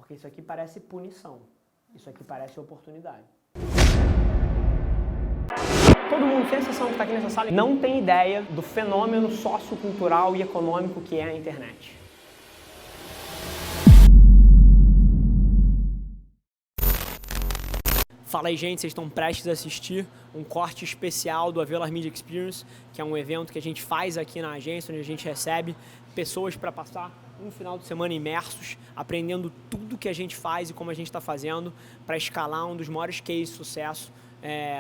Porque isso aqui parece punição. Isso aqui parece oportunidade. Todo mundo, sem exceção que está aqui nessa sala, não tem ideia do fenômeno sociocultural e econômico que é a internet. Fala aí, gente, vocês estão prestes a assistir um corte especial do Avelar Media Experience, que é um evento que a gente faz aqui na agência, onde a gente recebe pessoas para passar um final de semana imersos, aprendendo tudo que a gente faz e como a gente está fazendo para escalar um dos maiores cases de sucesso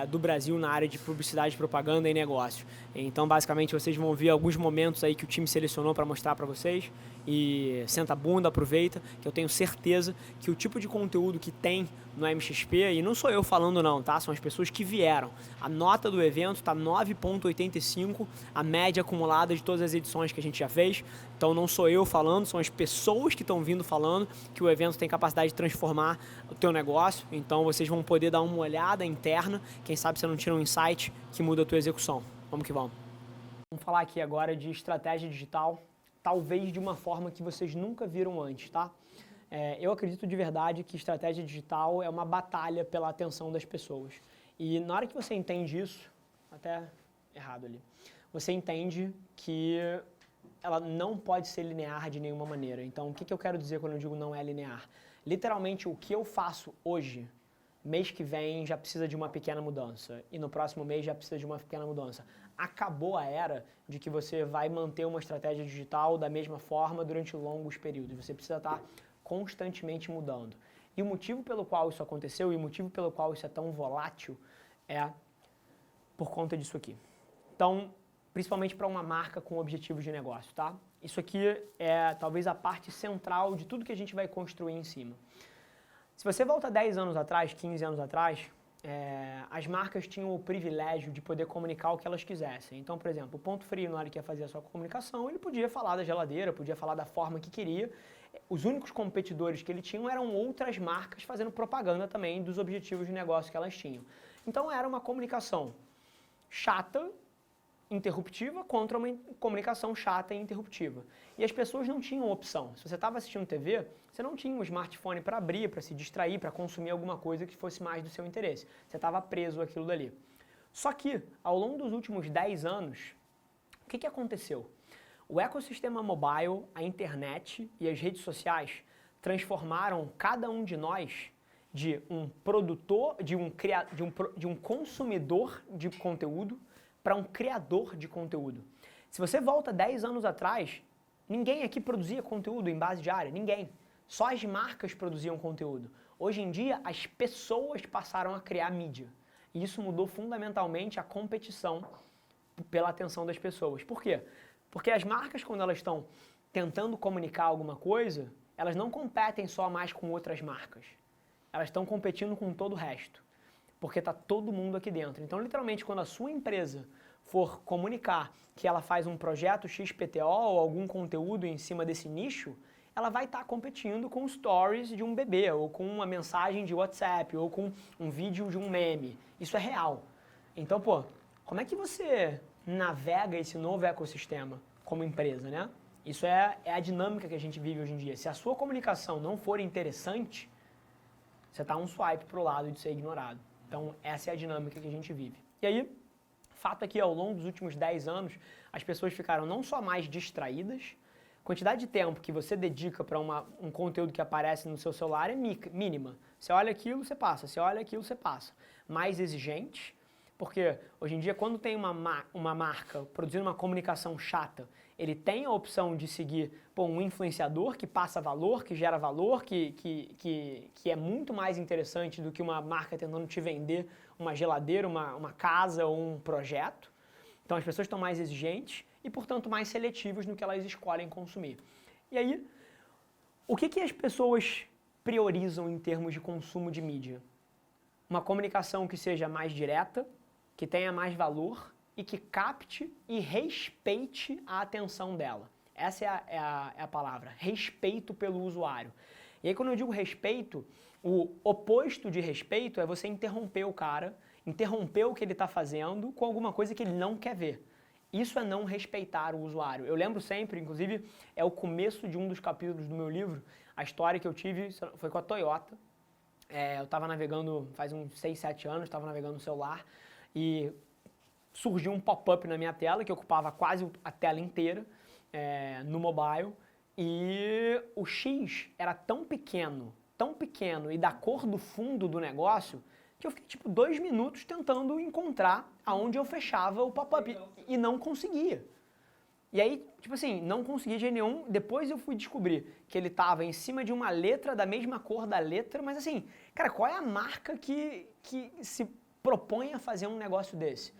do Brasil na área de publicidade, propaganda e negócio. Então, basicamente, vocês vão ver alguns momentos aí que o time selecionou para mostrar para vocês e senta a bunda, aproveita, que eu tenho certeza que o tipo de conteúdo que tem no MXP, e não sou eu falando não, tá? São as pessoas que vieram. A nota do evento está 9,85, a média acumulada de todas as edições que a gente já fez. Então não sou eu falando, são as pessoas que estão vindo falando que o evento tem capacidade de transformar o teu negócio. Então vocês vão poder dar uma olhada interna, quem sabe você não tira um insight que muda a tua execução. Vamos que vamos. Vamos falar aqui agora de estratégia digital, talvez de uma forma que vocês nunca viram antes, tá? Eu acredito de verdade que estratégia digital é uma batalha pela atenção das pessoas. E na hora que você entende isso, até errado ali, você entende que ela não pode ser linear de nenhuma maneira. Então, o que eu quero dizer quando eu digo não é linear? Literalmente, o que eu faço hoje, mês que vem já precisa de uma pequena mudança. E no próximo mês já precisa de uma pequena mudança. Acabou a era de que você vai manter uma estratégia digital da mesma forma durante longos períodos. Você precisa estar constantemente mudando. E o motivo pelo qual isso aconteceu e o motivo pelo qual isso é tão volátil é por conta disso aqui. Então, principalmente para uma marca com objetivos de negócio, tá? Isso aqui é talvez a parte central de tudo que a gente vai construir em cima. Se você volta 10 anos atrás, 15 anos atrás, as marcas tinham o privilégio de poder comunicar o que elas quisessem. Então, por exemplo, o Ponto Frio, na hora que ia fazer a sua comunicação, ele podia falar da geladeira, podia falar da forma que queria. Os únicos competidores que ele tinha eram outras marcas fazendo propaganda também dos objetivos de negócio que elas tinham. Então, era uma comunicação chata, interruptiva, contra uma comunicação chata e interruptiva. E as pessoas não tinham opção. Se você estava assistindo TV, você não tinha um smartphone para abrir, para se distrair, para consumir alguma coisa que fosse mais do seu interesse. Você estava preso àquilo dali. Só que, ao longo dos últimos 10 anos, o que aconteceu? O ecossistema mobile, a internet e as redes sociais transformaram cada um de nós de um produtor, de um consumidor de conteúdo para um criador de conteúdo. Se você volta 10 anos atrás, ninguém aqui produzia conteúdo em base diária, ninguém. Só as marcas produziam conteúdo. Hoje em dia, as pessoas passaram a criar mídia. E isso mudou fundamentalmente a competição pela atenção das pessoas. Por quê? Porque as marcas, quando elas estão tentando comunicar alguma coisa, elas não competem só mais com outras marcas. Elas estão competindo com todo o resto. Porque está todo mundo aqui dentro. Então, literalmente, quando a sua empresa for comunicar que ela faz um projeto XPTO ou algum conteúdo em cima desse nicho, ela vai estar competindo com stories de um bebê, ou com uma mensagem de WhatsApp, ou com um vídeo de um meme. Isso é real. Então, pô, como é que você navega esse novo ecossistema como empresa, né? Isso é a dinâmica que a gente vive hoje em dia. Se a sua comunicação não for interessante, você está um swipe para o lado de ser ignorado. Então, essa é a dinâmica que a gente vive. E aí, fato é que ao longo dos últimos 10 anos, as pessoas ficaram não só mais distraídas, a quantidade de tempo que você dedica para um conteúdo que aparece no seu celular é mínima. Você olha aquilo, você passa. Você olha aquilo, você passa. Mais exigente, porque hoje em dia, quando tem uma marca produzindo uma comunicação chata, ele tem a opção de seguir um influenciador que passa valor, que gera valor, que é muito mais interessante do que uma marca tentando te vender uma geladeira, uma casa ou um projeto. Então as pessoas estão mais exigentes e, portanto, mais seletivas no que elas escolhem consumir. E aí, o que as pessoas priorizam em termos de consumo de mídia? Uma comunicação que seja mais direta, que tenha mais valor e que capte e respeite a atenção dela. Essa é a palavra, respeito pelo usuário. E aí quando eu digo respeito, o oposto de respeito é você interromper o cara, interromper o que ele está fazendo com alguma coisa que ele não quer ver. Isso é não respeitar o usuário. Eu lembro sempre, inclusive, é o começo de um dos capítulos do meu livro, A história que eu tive foi com a Toyota. Eu estava navegando faz uns 6, 7 anos, estava navegando no celular e surgiu um pop-up na minha tela que ocupava quase a tela inteira no mobile e o X era tão pequeno e da cor do fundo do negócio que eu fiquei tipo 2 minutos tentando encontrar aonde eu fechava o pop-up e não conseguia. E aí, tipo assim, não consegui de jeito nenhum. Depois eu fui descobrir que ele tava em cima de uma letra da mesma cor da letra, mas assim, cara, qual é a marca que se propõe a fazer um negócio desse?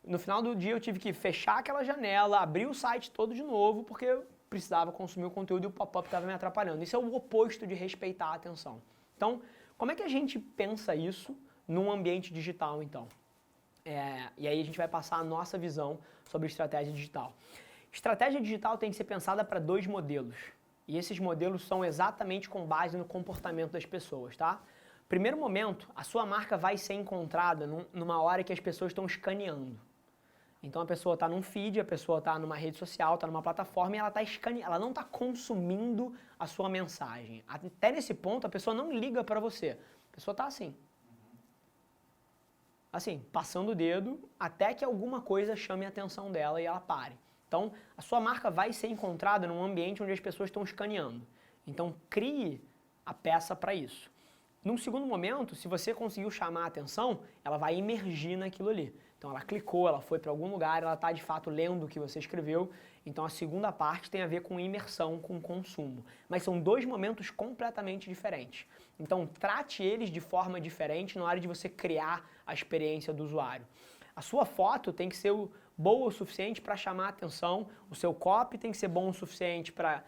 No final do dia eu tive que fechar aquela janela, abrir o site todo de novo, porque eu precisava consumir o conteúdo e o pop-up estava me atrapalhando. Isso é o oposto de respeitar a atenção. Então, como é que a gente pensa isso num ambiente digital, então? E aí a gente vai passar a nossa visão sobre estratégia digital. Estratégia digital tem que ser pensada para 2 modelos. E esses modelos são exatamente com base no comportamento das pessoas, tá? Primeiro momento, a sua marca vai ser encontrada numa hora que as pessoas estão escaneando. Então a pessoa está num feed, a pessoa está numa rede social, está numa plataforma e ela está escaneando, ela não está consumindo a sua mensagem. Até nesse ponto a pessoa não liga para você. A pessoa está assim. Assim, passando o dedo até que alguma coisa chame a atenção dela e ela pare. Então, a sua marca vai ser encontrada num ambiente onde as pessoas estão escaneando. Então, crie a peça para isso. Num segundo momento, se você conseguiu chamar a atenção, ela vai emergir naquilo ali. Então, ela clicou, ela foi para algum lugar, ela está de fato lendo o que você escreveu. Então, a segunda parte tem a ver com imersão, com consumo. Mas são 2 momentos completamente diferentes. Então, trate eles de forma diferente na hora de você criar a experiência do usuário. A sua foto tem que ser boa o suficiente para chamar a atenção, o seu copy tem que ser bom o suficiente para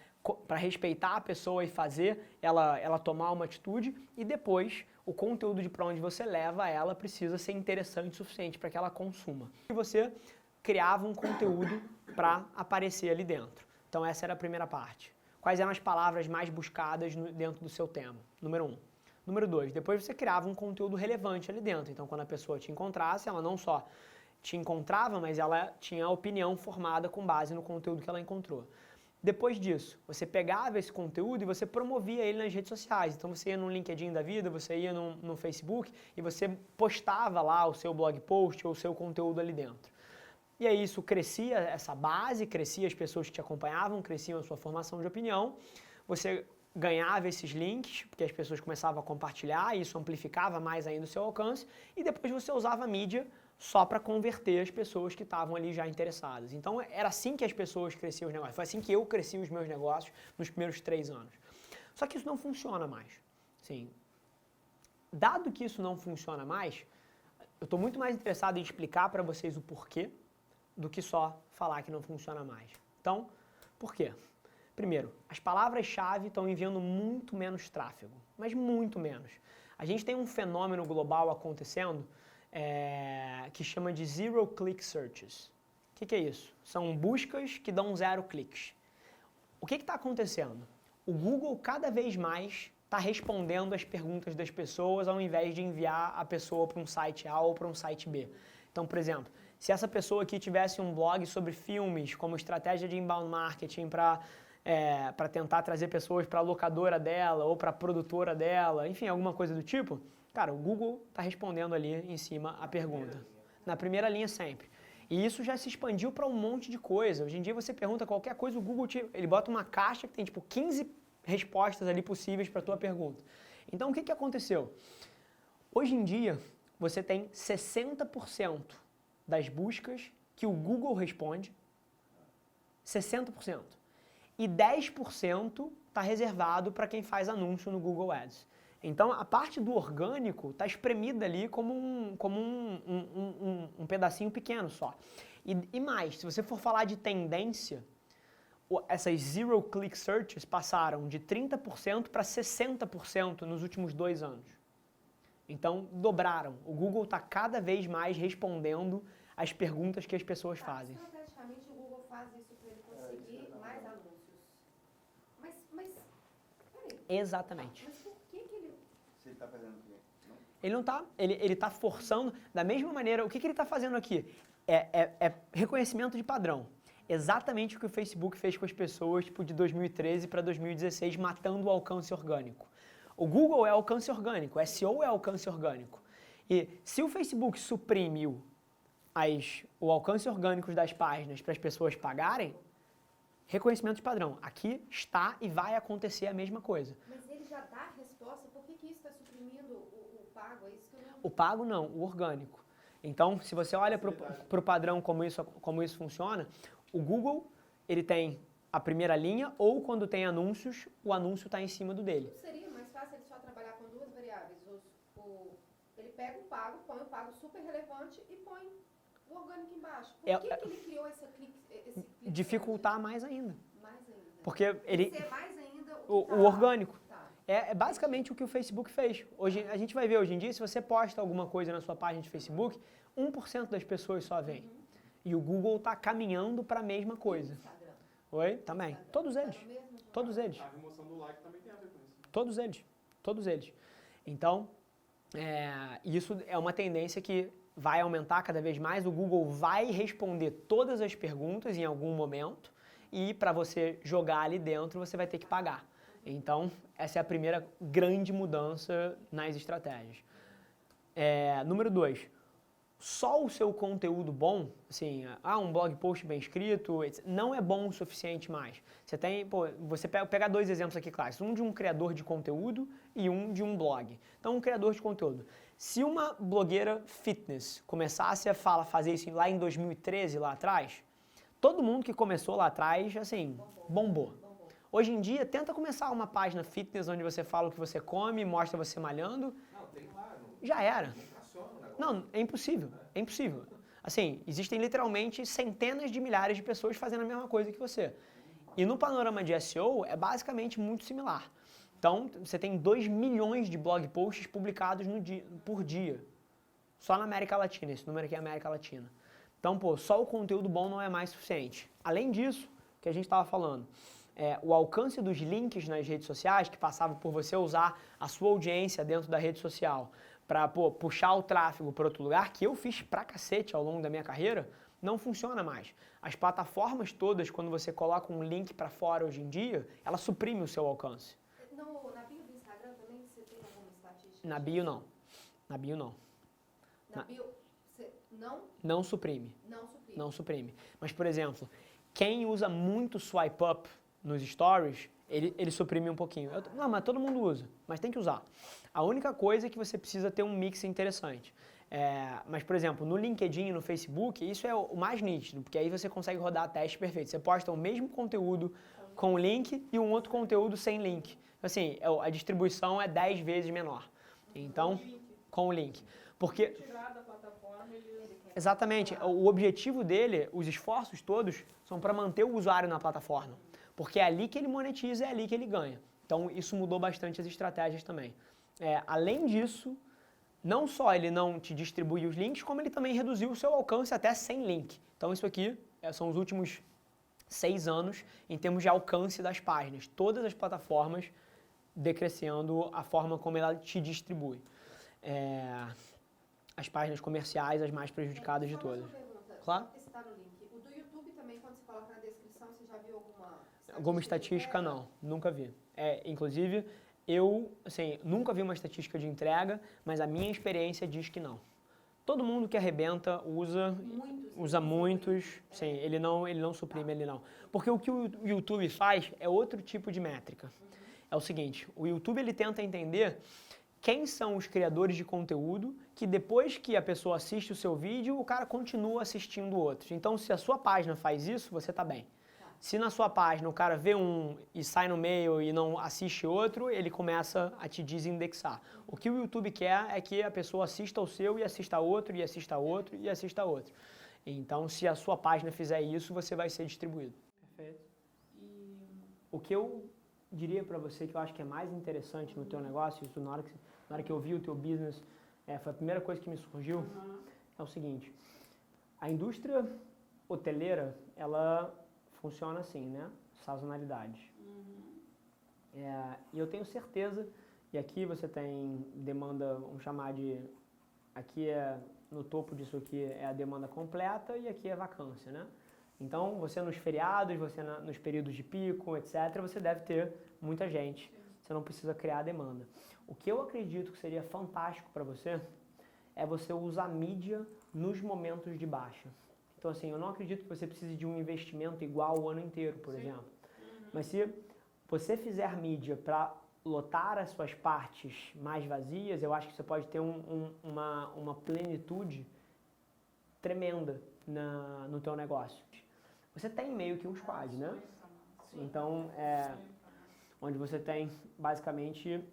respeitar a pessoa e fazer ela tomar uma atitude, e depois o conteúdo de para onde você leva ela precisa ser interessante o suficiente para que ela consuma. E você criava um conteúdo para aparecer ali dentro. Então essa era a primeira parte. Quais eram as palavras mais buscadas dentro do seu tema? Número 1. Número 2, depois você criava um conteúdo relevante ali dentro. Então, quando a pessoa te encontrasse, ela não só te encontrava, mas ela tinha a opinião formada com base no conteúdo que ela encontrou. Depois disso, você pegava esse conteúdo e você promovia ele nas redes sociais. Então, você ia no LinkedIn da vida, você ia no Facebook e você postava lá o seu blog post ou o seu conteúdo ali dentro. E aí isso crescia essa base, crescia as pessoas que te acompanhavam, cresciam a sua formação de opinião. Você ganhava esses links, porque as pessoas começavam a compartilhar, e isso amplificava mais ainda o seu alcance, e depois você usava a mídia só para converter as pessoas que estavam ali já interessadas. Então era assim que as pessoas cresciam os negócios, foi assim que eu cresci os meus negócios nos primeiros 3 anos. Só que isso não funciona mais. Sim. Dado que isso não funciona mais, eu estou muito mais interessado em explicar para vocês o porquê do que só falar que não funciona mais. Então, por quê? Primeiro, as palavras-chave estão enviando muito menos tráfego, mas muito menos. A gente tem um fenômeno global acontecendo que chama de Zero Click Searches. O que é isso? São buscas que dão 0 cliques. O que está acontecendo? O Google cada vez mais está respondendo as perguntas das pessoas ao invés de enviar a pessoa para um site A ou para um site B. Então, por exemplo, se essa pessoa aqui tivesse um blog sobre filmes, como estratégia de inbound marketing para tentar trazer pessoas para a locadora dela ou para a produtora dela, enfim, alguma coisa do tipo, cara, o Google está respondendo ali em cima a pergunta. Na primeira linha sempre. E isso já se expandiu para um monte de coisa. Hoje em dia você pergunta qualquer coisa, o Google ele bota uma caixa que tem tipo 15 respostas ali possíveis para a tua pergunta. Então o que aconteceu? Hoje em dia você tem 60% das buscas que o Google responde, 60%. E 10% está reservado para quem faz anúncio no Google Ads. Então, a parte do orgânico está espremida ali como um pedacinho pequeno só. E mais, se você for falar de tendência, essas Zero Click Searches passaram de 30% para 60% nos últimos 2 anos. Então, dobraram. O Google está cada vez mais respondendo as perguntas que as pessoas fazem. Estrategicamente, o Google faz isso para ele conseguir mais anúncios. Mas peraí. Exatamente. Mas por que ele... Se ele está fazendo o quê? Não? Ele não está, ele está forçando, da mesma maneira, o que ele está fazendo aqui? É reconhecimento de padrão. exatamente o que o Facebook fez com as pessoas tipo, de 2013 para 2016, matando o alcance orgânico. O Google é alcance orgânico, o SEO é alcance orgânico. E se o Facebook suprimiu o alcance orgânico das páginas para as pessoas pagarem, reconhecimento de padrão. Aqui está e vai acontecer a mesma coisa. Mas ele já dá a resposta, por que isso está suprimindo o pago? É isso que eu não... O pago não, o orgânico. Então, se você olha para o padrão como isso funciona, o Google ele tem a primeira linha ou quando tem anúncios, o anúncio está em cima do dele. Não seria mais fácil ele só trabalhar com duas variáveis? Ele pega o pago, põe o pago super relevante e põe o orgânico embaixo. Por que ele criou esse clique? Dificultar mais ainda. Mais ainda. Porque ele... Ser mais ainda o orgânico. Tá. É basicamente o que o Facebook fez. Hoje, a gente vai ver hoje em dia, se você posta alguma coisa na sua página de Facebook, 1% das pessoas só veem. E o Google está caminhando para a mesma coisa. Instagram. Oi? Também. Instagram. Todos eles. Tá no mesmo jogo? Todos eles. A remoção do like também tem a ver com isso. Todos eles. Todos eles. Então, isso é uma tendência que vai aumentar cada vez mais. O Google vai responder todas as perguntas em algum momento e para você jogar ali dentro, você vai ter que pagar. Então, essa é a primeira grande mudança nas estratégias. Número 2. Só o seu conteúdo bom, assim, um blog post bem escrito, não é bom o suficiente mais. Você pega dois exemplos aqui clássicos, um de um criador de conteúdo e um de um blog. Então, um criador de conteúdo. Se uma blogueira fitness começasse a fazer isso lá em 2013, lá atrás, todo mundo que começou lá atrás, assim, bombou. Hoje em dia, tenta começar uma página fitness onde você fala o que você come, mostra você malhando. Não, tem lá. Já era. Não funciona o negócio. Não, é impossível. É impossível. Assim, existem literalmente centenas de milhares de pessoas fazendo a mesma coisa que você. E no panorama de SEO, é basicamente muito similar. Então, você tem 2 milhões de blog posts publicados por dia. Só na América Latina, esse número aqui é América Latina. Então, só o conteúdo bom não é mais suficiente. Além disso, que a gente estava falando, o alcance dos links nas redes sociais, que passava por você usar a sua audiência dentro da rede social para puxar o tráfego para outro lugar, que eu fiz pra cacete ao longo da minha carreira, não funciona mais. As plataformas todas, quando você coloca um link para fora hoje em dia, ela suprime o seu alcance. Na bio do Instagram também você tem alguma estatística? Na bio não. Na bio não. Na bio você não? Não suprime. Não suprime. Não suprime. Mas, por exemplo, quem usa muito swipe up nos stories, ele suprime um pouquinho. Não, mas todo mundo usa, mas tem que usar. A única coisa é que você precisa ter um mix interessante. Mas, por exemplo, no LinkedIn e no Facebook, isso é o mais nítido, porque aí você consegue rodar testes perfeitos. Você posta o mesmo conteúdo com link e um outro conteúdo sem link. Assim, a distribuição é 10 vezes menor. Então, com o link. Porque... Tirar da plataforma, Exatamente. O objetivo dele, os esforços todos, são para manter o usuário na plataforma. Porque é ali que ele monetiza, é ali que ele ganha. Então, isso mudou bastante as estratégias também. Além disso, não só ele não te distribui os links, como ele também reduziu o seu alcance até sem link. Então, isso aqui são os últimos 6 anos em termos de alcance das páginas. Todas as plataformas decrescendo a forma como ela te distribui. As páginas comerciais, as mais prejudicadas de todas. Claro. Porque você está no link. O do YouTube também, quando você coloca na descrição, você já viu Alguma estatística, não. Nunca vi. Inclusive, eu, assim, nunca vi uma estatística de entrega, mas a minha experiência diz que não. Todo mundo que arrebenta usa muitos, sim, ele não suprime, ele não. Porque o que o YouTube faz é outro tipo de métrica. É o seguinte, o YouTube ele tenta entender quem são os criadores de conteúdo que depois que a pessoa assiste o seu vídeo, o cara continua assistindo outros. Então, se a sua página faz isso, você está bem. Se na sua página o cara vê um e sai no meio e não assiste outro, ele começa a te desindexar. O que o YouTube quer é que a pessoa assista ao seu e assista a outro, e assista a outro, e assista a outro. Então, se a sua página fizer isso, você vai ser distribuído. Perfeito. O que eu diria para você que eu acho que é mais interessante no teu negócio, isso na hora que eu vi o teu business, foi a primeira coisa que me surgiu, é o seguinte. A indústria hoteleira, ela funciona assim, né? Sazonalidade. E eu tenho certeza, e aqui você tem demanda, vamos chamar de, aqui no topo disso aqui é a demanda completa e aqui é vacância, né? Então, você nos feriados, você nos períodos de pico, etc., você deve ter muita gente. Você não precisa criar demanda. O que eu acredito que seria fantástico para você é você usar mídia nos momentos de baixa. Então, assim, eu não acredito que você precise de um investimento igual o ano inteiro, por exemplo. Mas se você fizer mídia para lotar as suas partes mais vazias, eu acho que você pode ter uma plenitude tremenda no teu negócio. Você tem meio que um squad, né? Então, onde você tem basicamente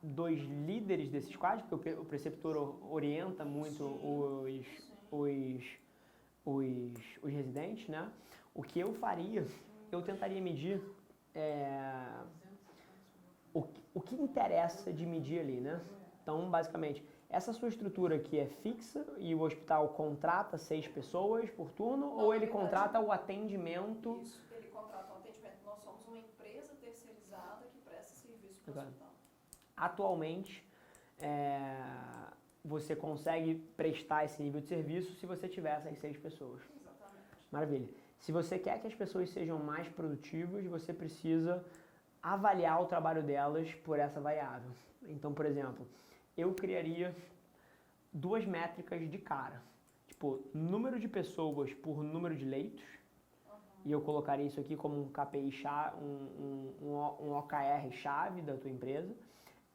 2 líderes desse squad, porque o preceptor orienta muito os residentes, né? O que eu faria, eu tentaria medir o que interessa de medir ali, né? Então, basicamente, essa sua estrutura aqui é fixa e o hospital contrata 6 pessoas por turno, Não, ou ele verdade, contrata o atendimento? Isso, ele contrata um atendimento. Nós somos uma empresa terceirizada que presta serviço para o hospital. Atualmente, você consegue prestar esse nível de serviço se você tiver essas 6 pessoas. Exatamente. Maravilha. Se você quer que as pessoas sejam mais produtivas, você precisa avaliar o trabalho delas por essa variável. Então, por exemplo, eu criaria 2 métricas de cara. Tipo, número de pessoas por número de leitos. E eu colocaria isso aqui como um KPI chave, um OKR chave da tua empresa.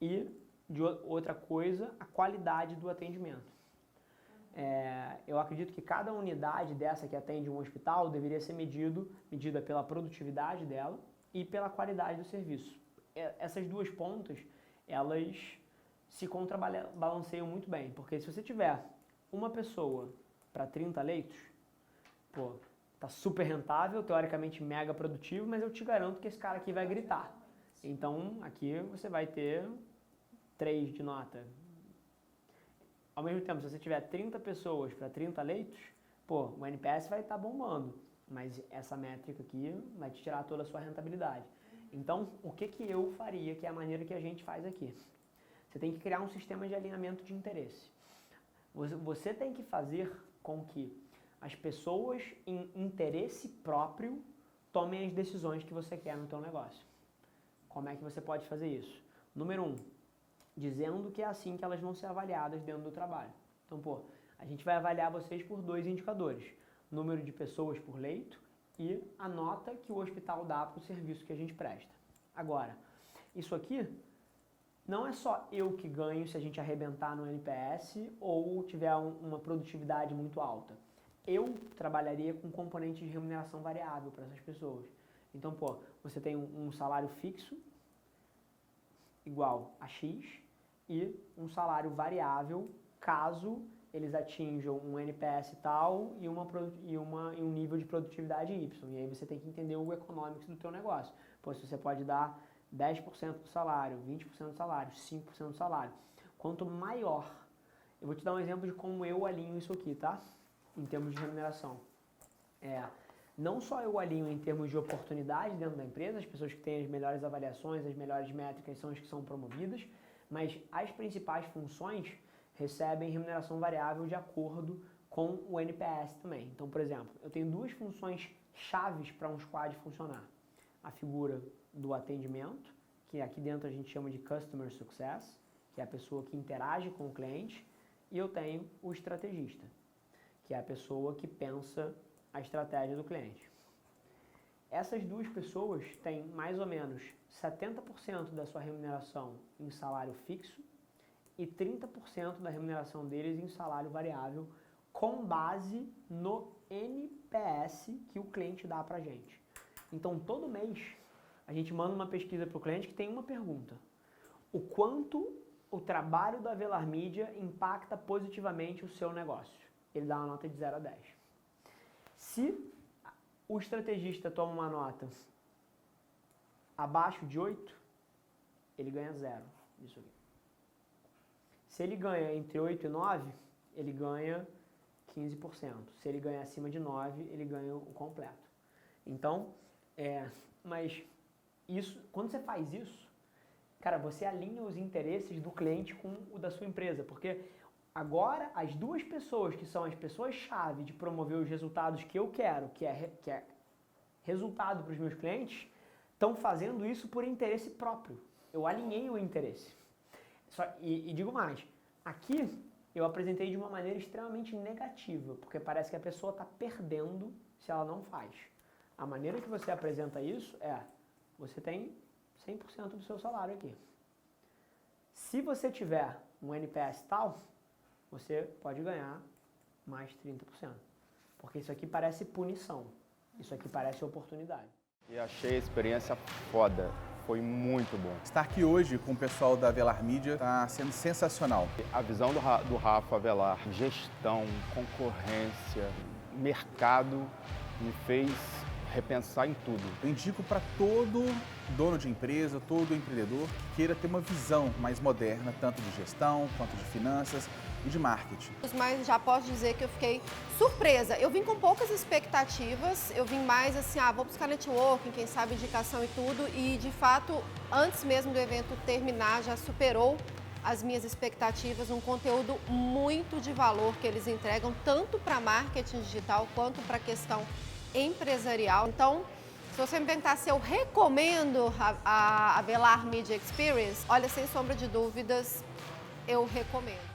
E, de outra coisa, a qualidade do atendimento. Eu acredito que cada unidade dessa que atende um hospital deveria ser medida pela produtividade dela e pela qualidade do serviço. Essas 2 pontas, elas se contrabalanceiam muito bem, porque se você tiver uma pessoa para 30 leitos, pô, tá super rentável, teoricamente mega produtivo, mas eu te garanto que esse cara aqui vai gritar. Então, aqui você vai ter 3 de nota. Ao mesmo tempo, se você tiver 30 pessoas para 30 leitos, pô, o NPS vai estar bombando, mas essa métrica aqui vai te tirar toda a sua rentabilidade. Então, o que eu faria, que é a maneira que a gente faz aqui? Você tem que criar um sistema de alinhamento de interesse. Você tem que fazer com que as pessoas em interesse próprio tomem as decisões que você quer no seu negócio. Como é que você pode fazer isso? Número 1, dizendo que é assim que elas vão ser avaliadas dentro do trabalho. Então, pô, a gente vai avaliar vocês por 2 indicadores. Número de pessoas por leito e a nota que o hospital dá para o serviço que a gente presta. Agora, isso aqui não é só eu que ganho se a gente arrebentar no NPS ou tiver uma produtividade muito alta. Eu trabalharia com componente de remuneração variável para essas pessoas. Então, pô, você tem um salário fixo igual a X e um salário variável caso eles atinjam um NPS tal e um nível de produtividade Y. E aí você tem que entender o economics do teu negócio. Pô, se você pode dar 10% do salário, 20% do salário, 5% do salário. Quanto maior, eu vou te dar um exemplo de como eu alinho isso aqui, tá? Em termos de remuneração. Não só eu alinho em termos de oportunidade dentro da empresa, as pessoas que têm as melhores avaliações, as melhores métricas são as que são promovidas, mas as principais funções recebem remuneração variável de acordo com o NPS também. Então, por exemplo, eu tenho 2 funções chaves para um squad funcionar. A figura do atendimento, que aqui dentro a gente chama de Customer Success, que é a pessoa que interage com o cliente, e eu tenho o estrategista, que é a pessoa que pensa a estratégia do cliente. Essas 2 pessoas têm mais ou menos 70% da sua remuneração em salário fixo e 30% da remuneração deles em salário variável, com base no NPS que o cliente dá pra gente. Então, todo mês, a gente manda uma pesquisa para o cliente que tem uma pergunta. O quanto o trabalho da Avelar Mídia impacta positivamente o seu negócio? Ele dá uma nota de 0 a 10. Se o estrategista toma uma nota abaixo de 8, ele ganha 0 disso aqui. Se ele ganha entre 8 e 9, ele ganha 15%. Se ele ganha acima de 9, ele ganha o completo. Então, mas isso, quando você faz isso, cara, você alinha os interesses do cliente com o da sua empresa, porque Agora, as duas pessoas que são as pessoas-chave de promover os resultados que eu quero, que é resultado para os meus clientes, estão fazendo isso por interesse próprio. Eu alinhei o interesse. E digo mais, aqui eu apresentei de uma maneira extremamente negativa, porque parece que a pessoa está perdendo se ela não faz. A maneira que você apresenta isso você tem 100% do seu salário aqui. Se você tiver um NPS tal, você pode ganhar mais 30%. Porque isso aqui parece punição, isso aqui parece oportunidade. E achei a experiência foda. Foi muito bom. Estar aqui hoje com o pessoal da Avelar Mídia está sendo sensacional. A visão do Rafa Avelar, gestão, concorrência, mercado, me fez repensar em tudo. Eu indico para todo dono de empresa, todo empreendedor que queira ter uma visão mais moderna, tanto de gestão, quanto de finanças e de marketing. Mas já posso dizer que eu fiquei surpresa. Eu vim com poucas expectativas, eu vim mais assim, vou buscar networking, quem sabe indicação e tudo, e de fato, antes mesmo do evento terminar, já superou as minhas expectativas, um conteúdo muito de valor que eles entregam, tanto para marketing digital quanto para a questão empresarial. Então, se você me perguntar se eu recomendo a Avelar Media Experience, olha, sem sombra de dúvidas, eu recomendo.